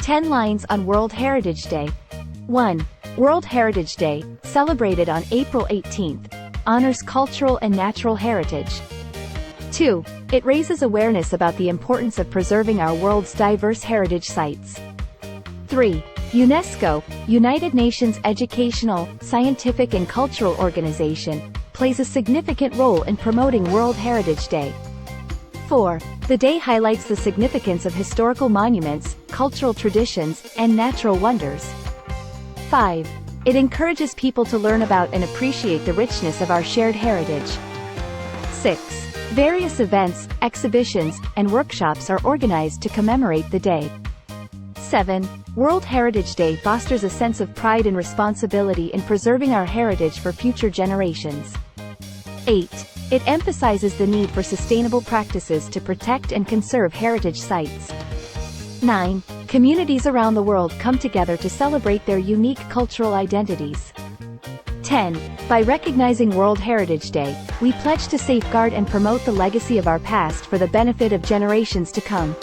10 lines on World Heritage Day. 1. World Heritage Day, celebrated on April 18th, honors cultural and natural heritage. 2. It raises awareness about the importance of preserving our world's diverse heritage sites. 3. UNESCO, United Nations Educational, Scientific and Cultural Organization, plays a significant role in promoting World Heritage Day. 4. The day highlights the significance of historical monuments, cultural traditions, and natural wonders. 5. It encourages people to learn about and appreciate the richness of our shared heritage. 6. Various events, exhibitions, and workshops are organized to commemorate the day. 7. World Heritage Day fosters a sense of pride and responsibility in preserving our heritage for future generations. 8. It emphasizes the need for sustainable practices to protect and conserve heritage sites. 9. Communities around the world come together to celebrate their unique cultural identities. 10. By recognizing World Heritage Day, we pledge to safeguard and promote the legacy of our past for the benefit of generations to come.